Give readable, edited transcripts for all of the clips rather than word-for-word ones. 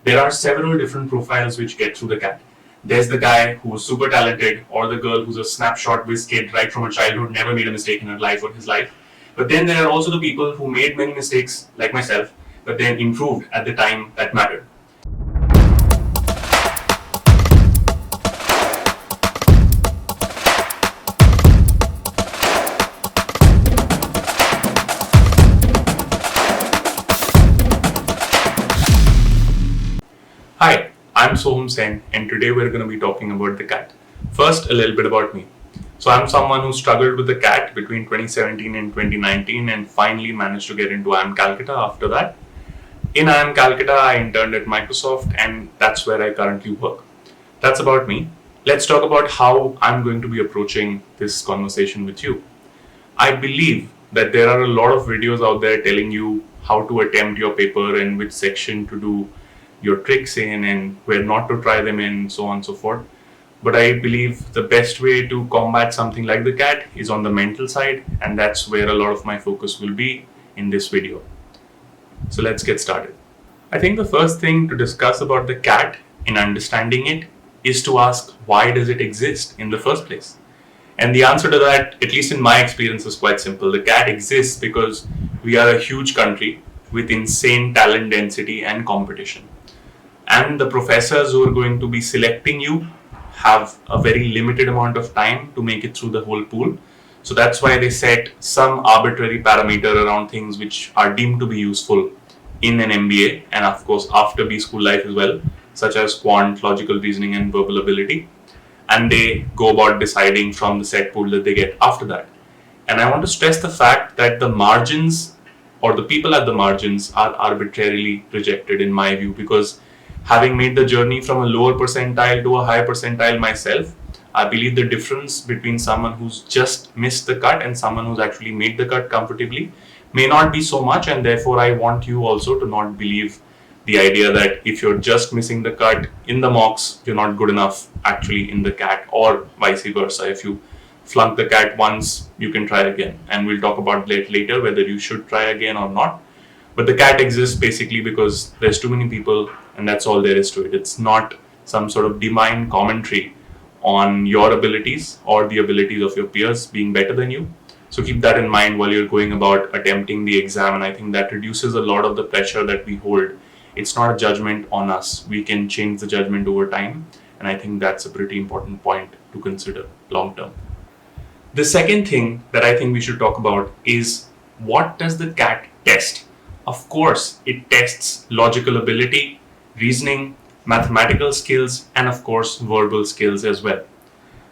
There are several different profiles which get through the CAT. There's the guy who's super talented, or the girl who's a snapshot whiz kid right from her childhood, never made a mistake in her life or his life. But then there are also the people who made many mistakes, like myself, but then improved at the time that mattered. Hi, I'm Sohum Sen, and today we're going to be talking about the CAT. First, a little bit about me. So I'm someone who struggled with the CAT between 2017 and 2019 and finally managed to get into IIM Calcutta after that. In IIM Calcutta, I interned at Microsoft, and that's where I currently work. That's about me. Let's talk about how I'm going to be approaching this conversation with you. I believe that there are a lot of videos out there telling you how to attempt your paper and which section to do your tricks in and where not to try them in, so on and so forth. But I believe the best way to combat something like the CAT is on the mental side, and that's where a lot of my focus will be in this video. So let's get started. I think the first thing to discuss about the CAT in understanding it is to ask, why does it exist in the first place? And the answer to that, at least in my experience, is quite simple. The CAT exists because we are a huge country with insane talent density and competition. And the professors who are going to be selecting you have a very limited amount of time to make it through the whole pool. So that's why they set some arbitrary parameter around things which are deemed to be useful in an MBA, and of course after Bschool life as well, such as quant, logical reasoning and verbal ability. And they go about deciding from the set pool that they get after that. And I want to stress the fact that the margins or the people at the margins are arbitrarily rejected in my view, because having made the journey from a lower percentile to a higher percentile myself, I believe the difference between someone who's just missed the cut and someone who's actually made the cut comfortably may not be so much, and therefore I want you also to not believe the idea that if you're just missing the cut in the mocks, you're not good enough actually in the CAT, or vice versa. If you flunk the CAT once, you can try again, and we'll talk about that later, whether you should try again or not. But the CAT exists basically because there's too many people, and that's all there is to it. It's not some sort of divine commentary on your abilities or the abilities of your peers being better than you. So keep that in mind while you're going about attempting the exam, and I think that reduces a lot of the pressure that we hold. It's not a judgment on us. We can change the judgment over time, and I think that's a pretty important point to consider long term. The second thing that I think we should talk about is, what does the CAT test? Of course, it tests logical ability, reasoning, mathematical skills, and of course, verbal skills as well.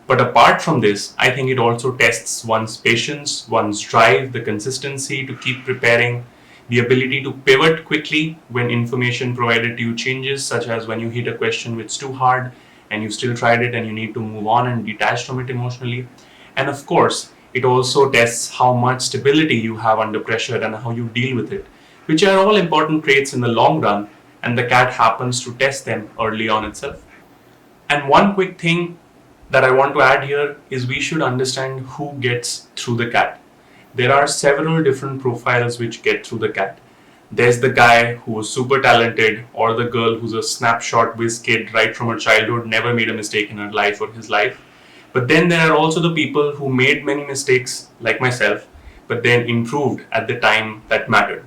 But apart from this, I think it also tests one's patience, one's drive, the consistency to keep preparing, the ability to pivot quickly when information provided to you changes, such as when you hit a question which is too hard and you still tried it and you need to move on and detach from it emotionally. And of course, it also tests how much stability you have under pressure and how you deal with it, which are all important traits in the long run, and the CAT happens to test them early on itself. And one quick thing that I want to add here is, we should understand who gets through the CAT. There are several different profiles which get through the CAT. There's the guy who is super talented, or the girl who's a snapshot whiz kid right from her childhood, never made a mistake in her life or his life. But then there are also the people who made many mistakes, like myself, but then improved at the time that mattered.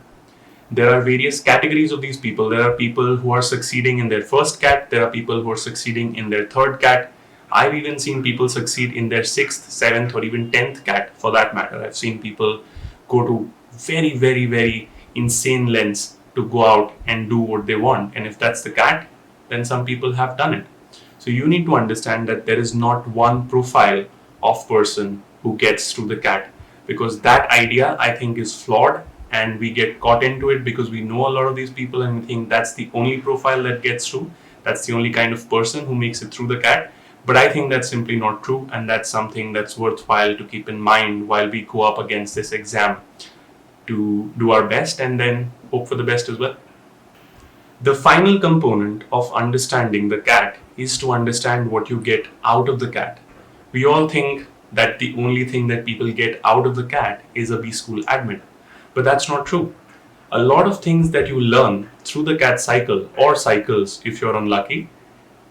There are various categories of these people. There are people who are succeeding in their first CAT. There are people who are succeeding in their third CAT. I've even seen people succeed in their sixth, seventh, or even 10th CAT for that matter. I've seen people go to very, very, very insane lengths to go out and do what they want. And if that's the CAT, then some people have done it. So you need to understand that there is not one profile of person who gets through the CAT, because that idea, I think, is flawed. And we get caught into it because we know a lot of these people and we think that's the only profile that gets through. That's the only kind of person who makes it through the CAT. But I think that's simply not true, and that's something that's worthwhile to keep in mind while we go up against this exam, to do our best and then hope for the best as well. The final component of understanding the CAT is to understand what you get out of the CAT. We all think that the only thing that people get out of the CAT is a Bschool admit. But that's not true. a lot of things that you learn through the CAT cycle or cycles, if you're unlucky,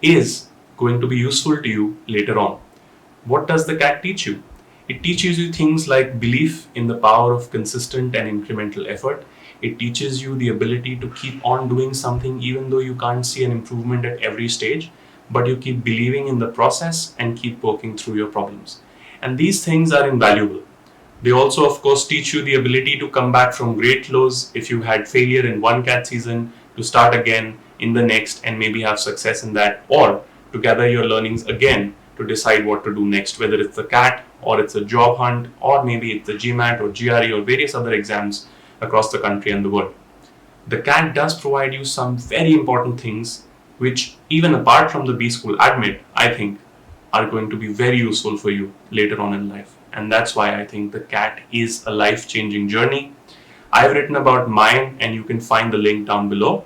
is going to be useful to you later on. What does the CAT teach you? It teaches you things like belief in the power of consistent and incremental effort. It teaches you the ability to keep on doing something even though you can't see an improvement at every stage, but you keep believing in the process and keep working through your problems. And these things are invaluable. They also, of course, teach you the ability to come back from great lows if you had failure in one CAT season, to start again in the next and maybe have success in that, or to gather your learnings again to decide what to do next, whether it's the CAT or it's a job hunt, or maybe it's the GMAT or GRE or various other exams across the country and the world. The CAT does provide you some very important things which, even apart from the Bschool Admit, I think are going to be very useful for you later on in life. And that's why I think the CAT is a life-changing journey. I've written about mine and you can find the link down below.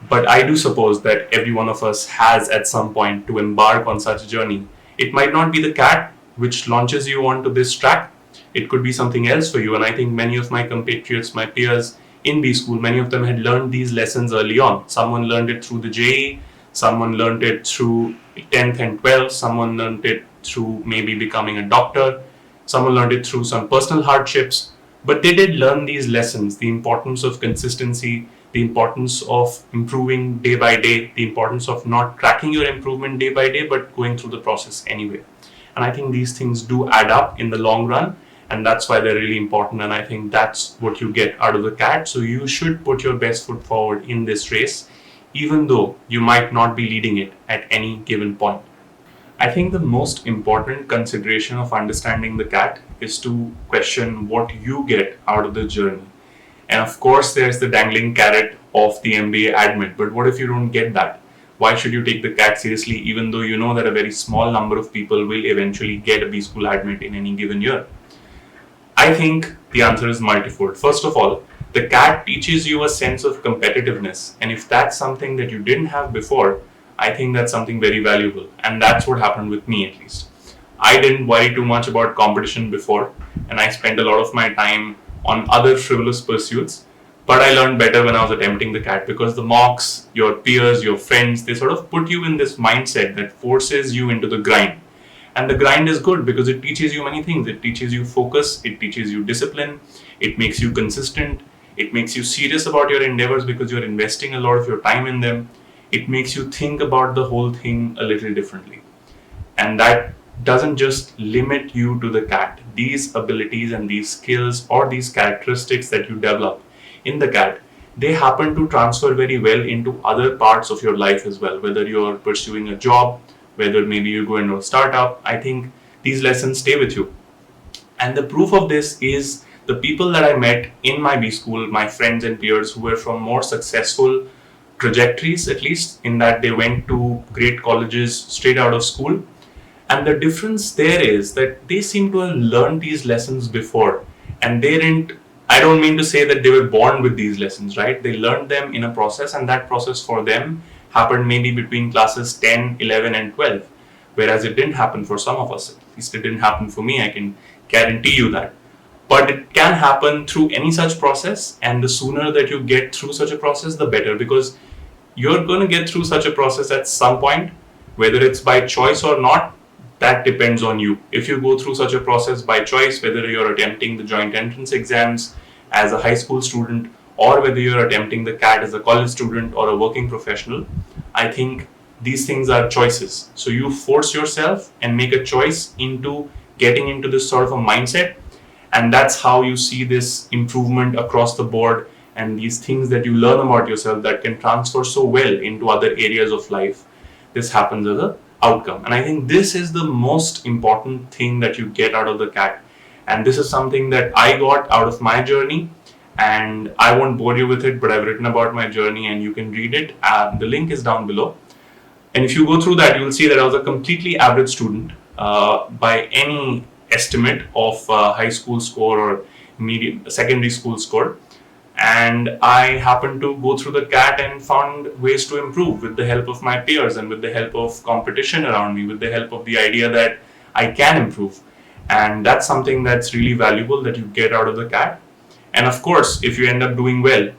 But I do suppose that every one of us has at some point to embark on such a journey. It might not be the CAT which launches you onto this track. It could be something else for you. And I think many of my compatriots, my peers in Bschool, many of them had learned these lessons early on. Someone learned it through the JEE, someone learned it through 10th and 12th, someone learned it through maybe becoming a doctor, someone learned it through some personal hardships, but they did learn these lessons, the importance of consistency, the importance of improving day by day, the importance of not tracking your improvement day by day, but going through the process anyway. And I think these things do add up in the long run, and that's why they're really important. And I think that's what you get out of the CAT. So you should put your best foot forward in this race, even though you might not be leading it at any given point. I think the most important consideration of understanding the CAT is to question what you get out of the journey. And of course, there's the dangling carrot of the MBA admit, but what if you don't get that? Why should you take the CAT seriously, even though you know that a very small number of people will eventually get a Bschool admit in any given year? I think the answer is multifold. First of all, the CAT teaches you a sense of competitiveness, and if that's something that you didn't have before, I think that's something very valuable, and that's what happened with me at least. I didn't worry too much about competition before, and I spent a lot of my time on other frivolous pursuits, but I learned better when I was attempting the CAT, because the mocks, your peers, your friends, they sort of put you in this mindset that forces you into the grind. And the grind is good because it teaches you many things. It teaches you focus, it teaches you discipline, it makes you consistent, it makes you serious about your endeavors because you're investing a lot of your time in them. It makes you think about the whole thing a little differently. And that doesn't just limit you to the CAT. These abilities and these skills or these characteristics that you develop in the CAT, they happen to transfer very well into other parts of your life as well. Whether you're pursuing a job, whether maybe you go into a startup, I think these lessons stay with you. And the proof of this is the people that I met in my Bschool, my friends and peers who were from more successful trajectories, at least in that they went to great colleges straight out of school. And the difference there is that they seem to have learned these lessons before, and they didn't, I don't mean to say that they were born with these lessons, right? They learned them in a process, and that process for them happened maybe between classes 10, 11 and 12, whereas it didn't happen for some of us. At least it didn't happen for me, I can guarantee you that. But it can happen through any such process, and the sooner that you get through such a process, the better, because you're going to get through such a process at some point, whether it's by choice or not, that depends on you. If you go through such a process by choice, whether you're attempting the joint entrance exams as a high school student, or whether you're attempting the CAT as a college student or a working professional, I think these things are choices. So you force yourself and make a choice into getting into this sort of a mindset, and that's how you see this improvement across the board and these things that you learn about yourself that can transfer so well into other areas of life. This happens as an outcome. And I think this is the most important thing that you get out of the CAT. And this is something that I got out of my journey, and I won't bore you with it, but I've written about my journey and you can read it. The link is down below. And if you go through that, you'll see that I was a completely average student by any estimate of high school score or secondary school score. And I happened to go through the CAT and found ways to improve with the help of my peers and with the help of competition around me, with the help of the idea that I can improve. And that's something that's really valuable that you get out of the CAT. And of course, if you end up doing well,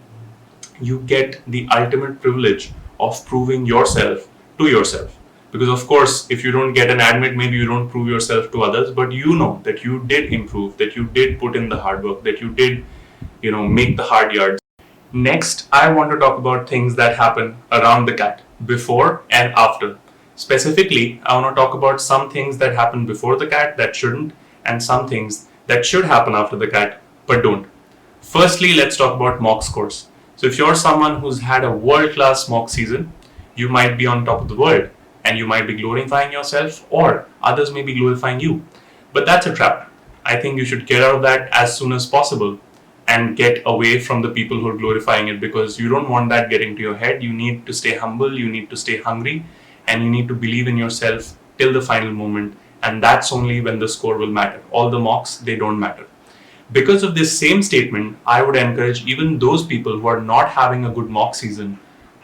you get the ultimate privilege of proving yourself to yourself. Because of course, if you don't get an admit, maybe you don't prove yourself to others, but you know that you did improve, that you did put in the hard work, that you did, make the hard yards. Next, I want to talk about things that happen around the CAT, before and after. Specifically, I want to talk about some things that happen before the CAT that shouldn't, and some things that should happen after the CAT but don't. Firstly, let's talk about mock scores. So if you're someone who's had a world-class mock season, you might be on top of the world and you might be glorifying yourself, or others may be glorifying you. But that's a trap. I think you should get out of that as soon as possible and get away from the people who are glorifying it, because you don't want that getting to your head. You need to stay humble, you need to stay hungry, and you need to believe in yourself till the final moment, and that's only when the score will matter. All the mocks, they don't matter. Because of this same statement, I would encourage even those people who are not having a good mock season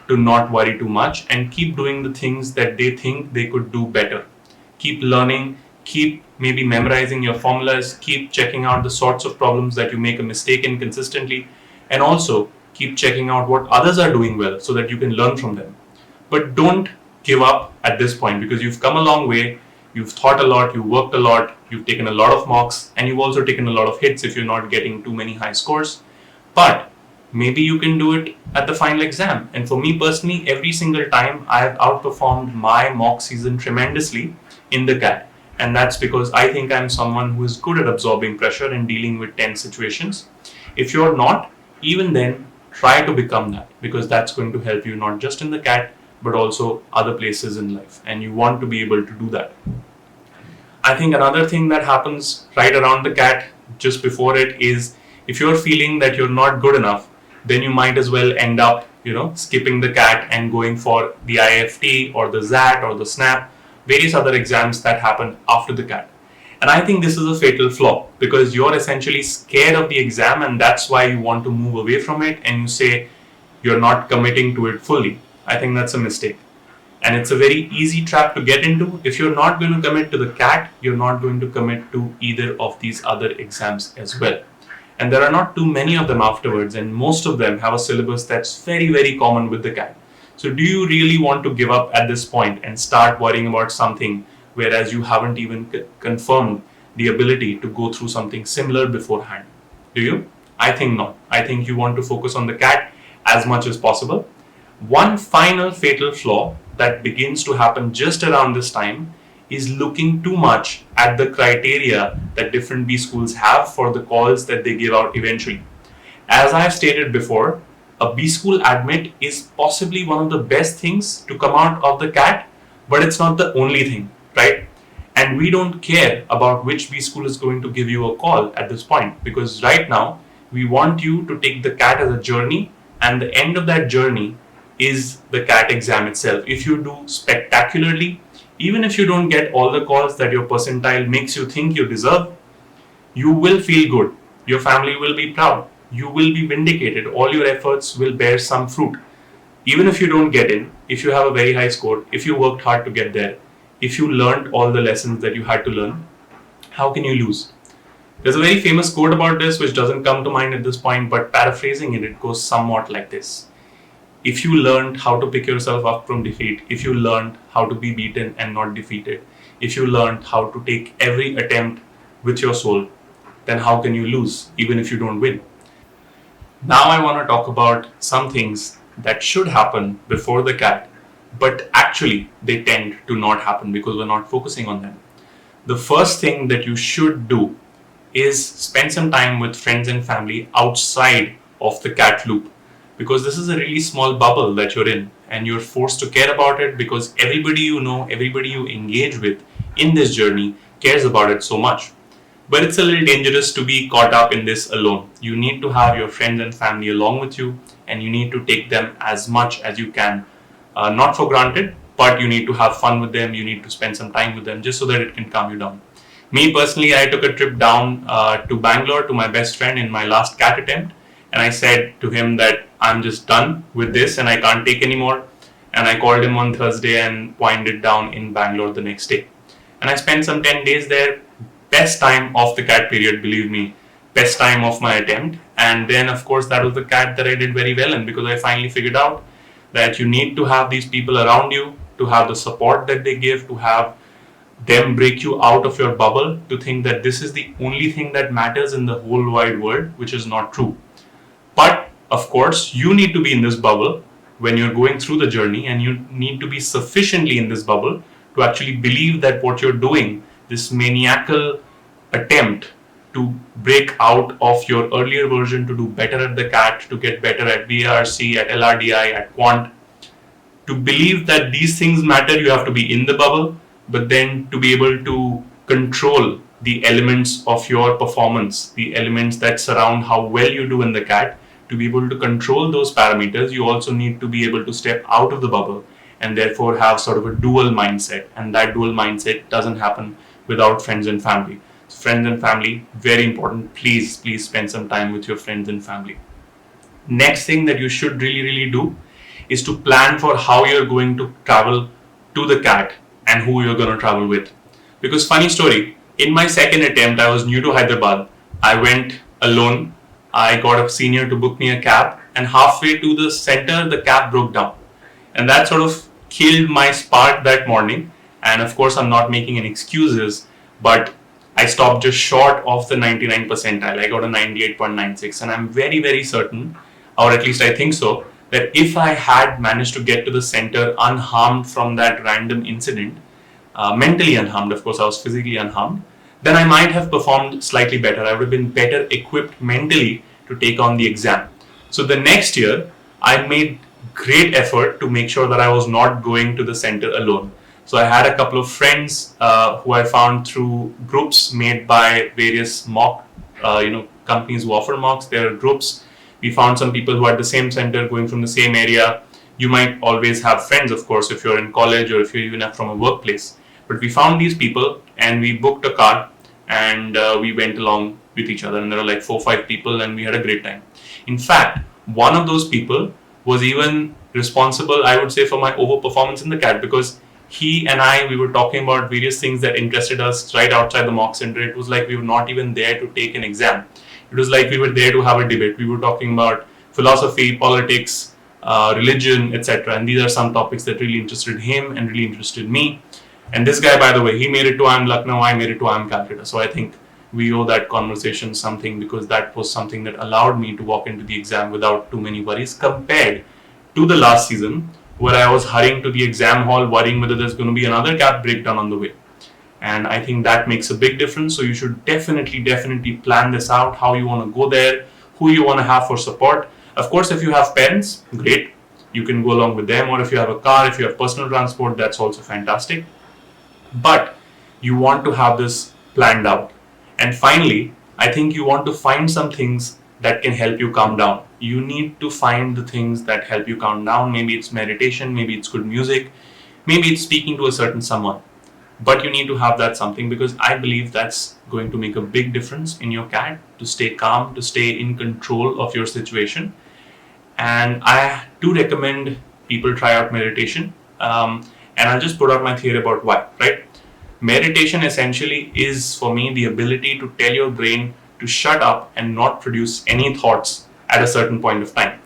to not worry too much and keep doing the things that they think they could do better. Keep learning, keep maybe memorizing your formulas, keep checking out the sorts of problems that you make a mistake in consistently, and also keep checking out what others are doing well so that you can learn from them. But don't give up at this point, because you've come a long way, you've thought a lot, you've worked a lot, you've taken a lot of mocks, and you've also taken a lot of hits if you're not getting too many high scores. But maybe you can do it at the final exam. And for me personally, every single time I have outperformed my mock season tremendously in the CAT. And that's because I think I'm someone who is good at absorbing pressure and dealing with tense situations. If you're not, even then, try to become that, because that's going to help you not just in the CAT, but also other places in life. And you want to be able to do that. I think another thing that happens right around the CAT, just before it, is if you're feeling that you're not good enough, then you might as well end up, skipping the CAT and going for the IFT or the ZAT or the SNAP, various other exams that happen after the CAT. And I think this is a fatal flaw, because you're essentially scared of the exam, and that's why you want to move away from it and you say you're not committing to it fully. I think that's a mistake. And it's a very easy trap to get into. If you're not going to commit to the CAT, you're not going to commit to either of these other exams as well. And there are not too many of them afterwards, and most of them have a syllabus that's very, very common with the CAT. So do you really want to give up at this point and start worrying about something whereas you haven't even confirmed the ability to go through something similar beforehand? Do you? I think not. I think you want to focus on the CAT as much as possible. One final fatal flaw that begins to happen just around this time is looking too much at the criteria that different B schools have for the calls that they give out eventually. As I have stated before, a B school admit is possibly one of the best things to come out of the CAT, but it's not the only thing, right? And we don't care about which B school is going to give you a call at this point, because right now we want you to take the CAT as a journey, and the end of that journey is the CAT exam itself. If you do spectacularly, even if you don't get all the calls that your percentile makes you think you deserve, you will feel good. Your family will be proud. You will be vindicated. All your efforts will bear some fruit. Even if you don't get in, if you have a very high score, if you worked hard to get there, if you learned all the lessons that you had to learn, how can you lose? There's a very famous quote about this which doesn't come to mind at this point, but paraphrasing it, it goes somewhat like this. If you learned how to pick yourself up from defeat, if you learned how to be beaten and not defeated, if you learned how to take every attempt with your soul, then how can you lose, even if you don't win? Now I want to talk about some things that should happen before the CAT, but actually they tend to not happen because we're not focusing on them. The first thing that you should do is spend some time with friends and family outside of the CAT loop, because this is a really small bubble that you're in, and you're forced to care about it because everybody you know, everybody you engage with in this journey cares about it so much. But it's a little dangerous to be caught up in this alone. You need to have your friends and family along with you, and you need to take them as much as you can. Not for granted, but you need to have fun with them. You need to spend some time with them just so that it can calm you down. Me personally, I took a trip down to Bangalore to my best friend in my last CAT attempt, and I said to him that I'm just done with this and I can't take anymore. And I called him on Thursday and wound it down in Bangalore the next day. And I spent some 10 days there. Best time of the CAT period, believe me, best time of my attempt. And then of course that was the CAT that I did very well in, because I finally figured out that you need to have these people around you, to have the support that they give, to have them break you out of your bubble, to think that this is the only thing that matters in the whole wide world, which is not true. But of course, you need to be in this bubble when you're going through the journey, and you need to be sufficiently in this bubble to actually believe that what you're doing, this maniacal attempt to break out of your earlier version, to do better at the CAT, to get better at BRC, at LRDI, at Quant, to believe that these things matter, you have to be in the bubble, but then to be able to control the elements of your performance, the elements that surround how well you do in the CAT, to be able to control those parameters, you also need to be able to step out of the bubble and therefore have sort of a dual mindset. And that dual mindset doesn't happen without friends and family. So friends and family, very important. Please spend some time with your friends and family. Next thing that you should really do is to plan for how you're going to travel to the CAT and who you're going to travel with. Because funny story, in my second attempt, I was new to Hyderabad. I went alone. I got a senior to book me a cab, and halfway to the center, the cab broke down. And that sort of killed my spark that morning. And of course, I'm not making any excuses, but I stopped just short of the 99 percentile. I got a 98.96, and I'm very certain, or at least I think so, that if I had managed to get to the center unharmed from that random incident, mentally unharmed, of course, I was physically unharmed, then I might have performed slightly better. I would have been better equipped mentally to take on the exam. So the next year, I made great effort to make sure that I was not going to the center alone. So I had a couple of friends who I found through groups made by various mock, companies who offer mocks. There are groups. We found some people who are at the same center, going from the same area. You might always have friends, of course, if you're in college or if you're even from a workplace. But we found these people and we booked a car and we went along with each other. And there were like 4 or 5 people and we had a great time. In fact, one of those people was even responsible, I would say, for my overperformance in the CAT, because he and we were talking about various things that interested us right outside the mock center. It was like we were not even there to take an exam. It was like we were there to have a debate. We were talking about philosophy, politics, religion, etc. And these are some topics that really interested him and really interested me. And this guy, by the way, he made it to IIM Lucknow, I made it to IIM Calcutta. So I think we owe that conversation something, because that was something that allowed me to walk into the exam without too many worries, compared to the last season where I was hurrying to the exam hall worrying whether there's going to be another CAT breakdown on the way. And I think that makes a big difference. So you should definitely plan this out, how you want to go there, who you want to have for support. Of course, if you have parents, great, you can go along with them. Or if you have a car, if you have personal transport, that's also fantastic. But you want to have this planned out. And finally, I think you want to find some things that can help you calm down. You need to find the things that help you calm down. Maybe it's meditation, maybe it's good music, maybe it's speaking to a certain someone. But you need to have that something, because I believe that's going to make a big difference in your CAT, to stay calm, to stay in control of your situation. And I do recommend people try out meditation. And I'll just put out my theory about why, right? Meditation essentially is, for me, the ability to tell your brain to shut up and not produce any thoughts at a certain point of time.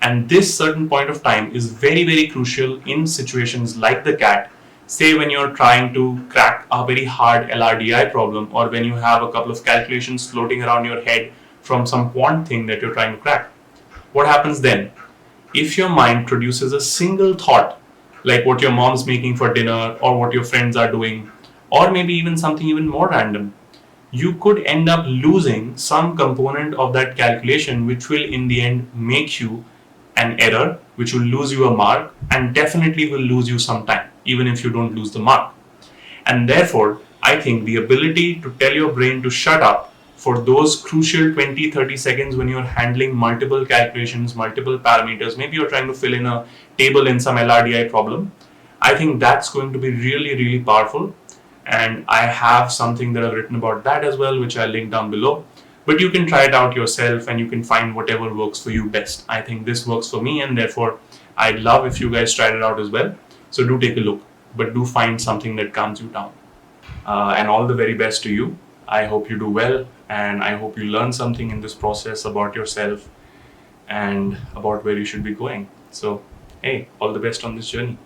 And this certain point of time is very crucial in situations like the CAT. Say when you're trying to crack a very hard LRDI problem, or when you have a couple of calculations floating around your head from some quant thing that you're trying to crack. What happens then? If your mind produces a single thought, like what your mom's making for dinner, or what your friends are doing, or maybe even something even more random, you could end up losing some component of that calculation, which will in the end make you an error, which will lose you a mark, and definitely will lose you some time, even if you don't lose the mark. And therefore, I think the ability to tell your brain to shut up for those crucial 20-30 seconds when you're handling multiple calculations, multiple parameters, maybe you're trying to fill in a table in some LRDI problem, I think that's going to be really powerful. And I have something that I've written about that as well, which I'll link down below. But you can try it out yourself and you can find whatever works for you best. I think this works for me, and therefore I'd love if you guys tried it out as well. So do take a look, but do find something that calms you down. And all the very best to you. I hope you do well. and I hope you learn something in this process about yourself and about where you should be going. So, hey, all the best on this journey.